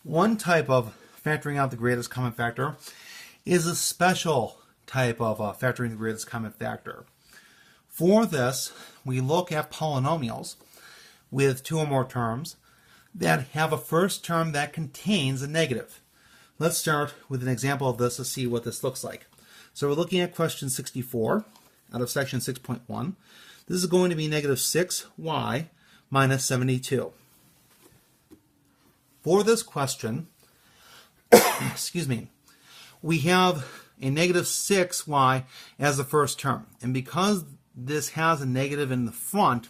One type of factoring out the greatest common factor is a special type of factoring the greatest common factor. For this, we look at polynomials with two or more terms that have a first term that contains a negative. Let's start with an example of this to see what this looks like. So we're looking at question 64 out of section 6.1. This is going to be negative 6y minus 72. For this question, we have a negative 6y as the first term. And because this has a negative in the front,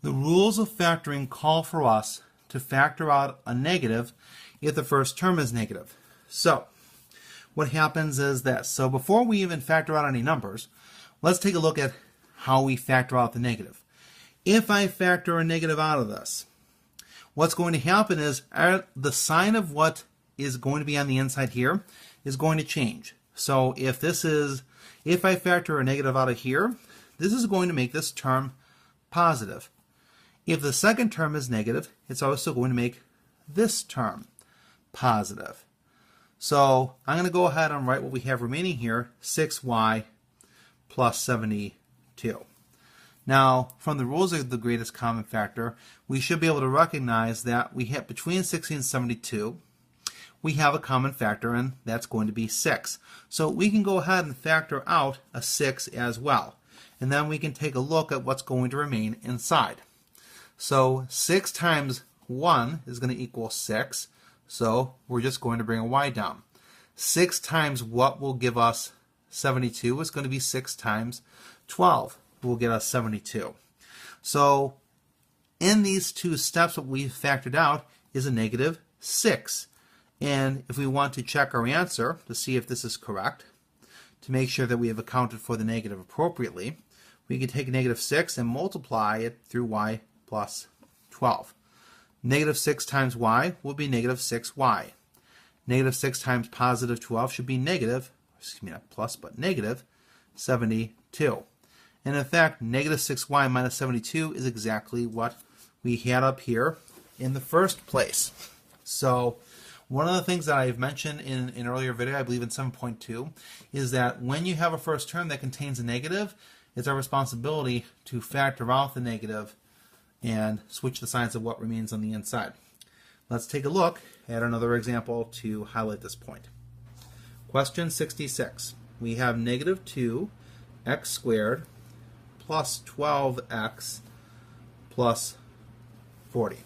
the rules of factoring call for us to factor out a negative if the first term is negative. So what happens is this. So before we even factor out any numbers, let's take a look at how we factor out the negative. If I factor a negative out of this, what's going to happen is the sign of what is going to be on the inside here is going to change. So if I factor a negative out of here, this is going to make this term positive. If the second term is negative, it's also going to make this term positive. So I'm going to go ahead and write what we have remaining here, 6y plus 72. Now, from the rules of the greatest common factor, we should be able to recognize that we have between 60 and 72, we have a common factor, and that's going to be 6. So we can go ahead and factor out a 6 as well. And then we can take a look at what's going to remain inside. So 6 times 1 is going to equal 6. So we're just going to bring a y down. 6 times what will give us 72 is going to be 6 times 12. Will get us 72. So in these two steps, what we've factored out is a negative 6. And if we want to check our answer to see if this is correct, to make sure that we have accounted for the negative appropriately, we can take a negative 6 and multiply it through y plus 12. Negative 6 times y will be negative 6y. Negative 6 times positive 12 should be negative, not plus, but negative 72. And in fact, negative 6y minus 72 is exactly what we had up here in the first place. So one of the things that I've mentioned in an earlier video, I believe in 7.2, is that when you have a first term that contains a negative, it's our responsibility to factor out the negative and switch the signs of what remains on the inside. Let's take a look at another example to highlight this point. Question 66. We have negative 2x squared plus 12x plus 40.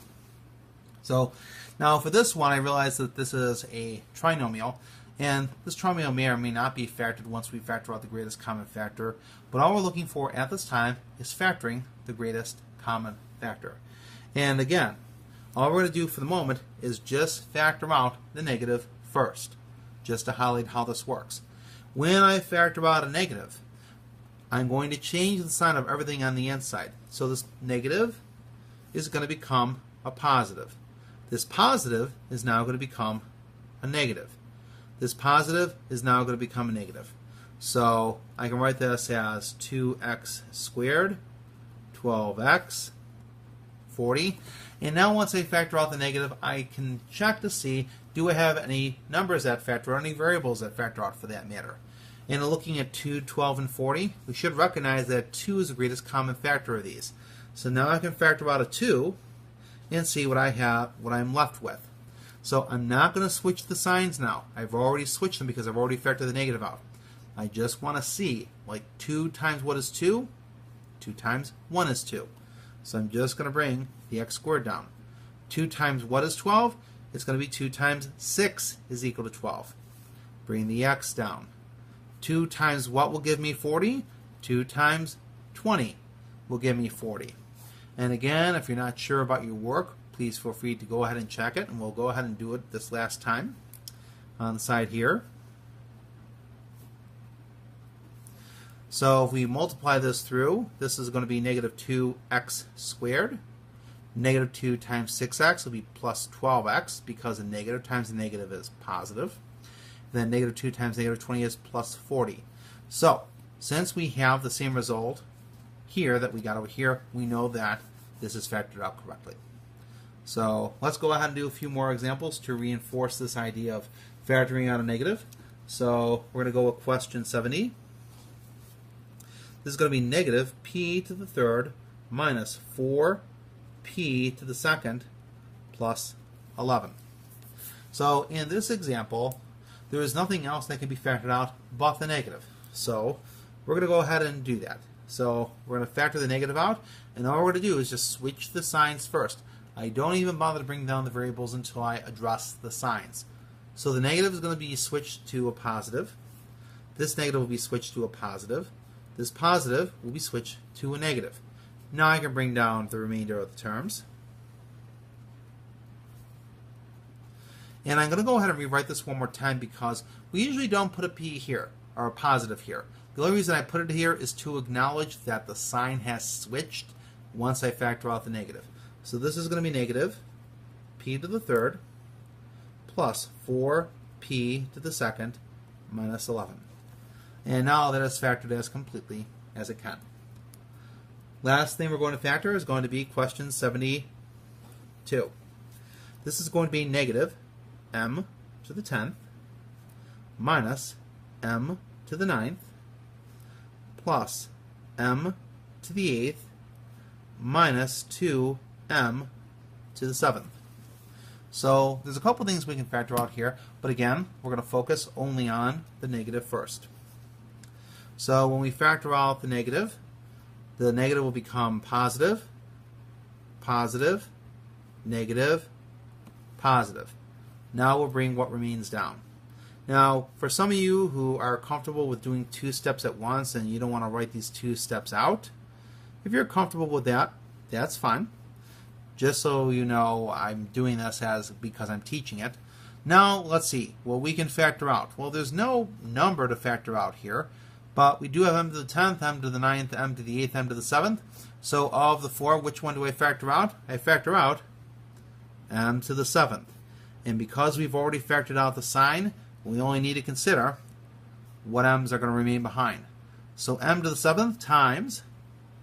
So now for this one, I realize that this is a trinomial, and this trinomial may or may not be factored once we factor out the greatest common factor, but all we're looking for at this time is factoring the greatest common factor. And again, all we're going to do for the moment is just factor out the negative first, just to highlight how this works. When I factor out a negative, I'm going to change the sign of everything on the inside. So this negative is going to become a positive. This positive is now going to become a negative. This positive is now going to become a negative. So I can write this as 2x squared, 12x, 40. And now once I factor out the negative, I can check to see, do I have any numbers that factor out, any variables that factor out for that matter. And looking at 2, 12, and 40, we should recognize that 2 is the greatest common factor of these. So now I can factor out a 2 and see what I have, what I'm left with. So I'm not going to switch the signs now. I've already switched them because I've already factored the negative out. I just want to see, like 2 times what is 2? 2 times 1 is 2. So I'm just going to bring the x squared down. 2 times what is 12? It's going to be 2 times 6 is equal to 12. Bring the x down. 2 times what will give me 40? 2 times 20 will give me 40. And again, if you're not sure about your work, please feel free to go ahead and check it, and we'll go ahead and do it this last time on the side here. So if we multiply this through, this is going to be negative 2x squared. Negative 2 times 6x will be plus 12x, because a negative times a negative is positive. Then negative 2 times negative 20 is plus 40. So since we have the same result here that we got over here, we know that this is factored out correctly. So let's go ahead and do a few more examples to reinforce this idea of factoring out a negative. So we're going to go with question 70. This is going to be negative p to the third minus 4p to the second plus 11. So in this example, there is nothing else that can be factored out but the negative. So we're going to go ahead and do that. So we're going to factor the negative out, and all we're going to do is just switch the signs first. I don't even bother to bring down the variables until I address the signs. So the negative is going to be switched to a positive. This negative will be switched to a positive. This positive will be switched to a negative. Now I can bring down the remainder of the terms. And I'm going to go ahead and rewrite this one more time because we usually don't put a p here, or a positive here. The only reason I put it here is to acknowledge that the sign has switched once I factor out the negative. So this is going to be negative p to the third plus 4p to the second minus 11. And now that is factored as completely as it can. Last thing we're going to factor is going to be question 72. This is going to be negative m to the 10th minus m to the 9th plus m to the 8th minus 2m to the 7th. So there's a couple things we can factor out here, but again, we're going to focus only on the negative first. So when we factor out the negative will become positive, positive, negative, positive. Now we'll bring what remains down. Now, for some of you who are comfortable with doing two steps at once and you don't want to write these two steps out, if you're comfortable with that, that's fine. Just so you know, I'm doing this because I'm teaching it. Now, let's see what we can factor out. Well, there's no number to factor out here, but we do have m to the 10th, m to the 9th, m to the 8th, m to the 7th. So of the four, which one do I factor out? I factor out m to the 7th. And because we've already factored out the sign, we only need to consider what m's are going to remain behind. So m to the 7th times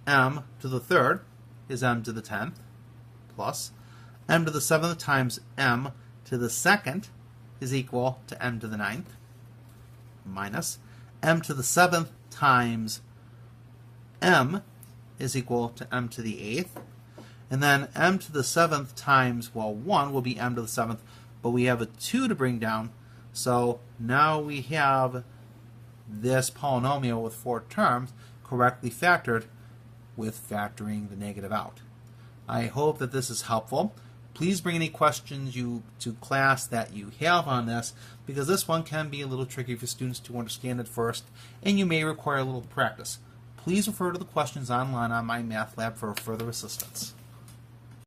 m to the 3rd is m to the 10th plus m to the 7th times m to the 2nd is equal to m to the 9th minus m to the 7th times m is equal to m to the 8th. And then m to the 7th times, well, 1 will be m to the 7th, but we have a 2 to bring down. So now we have this polynomial with 4 terms correctly factored with factoring the negative out. I hope that this is helpful. Please bring any questions to class that you have on this, because this one can be a little tricky for students to understand at first, and you may require a little practice. Please refer to the questions online on my math lab for further assistance.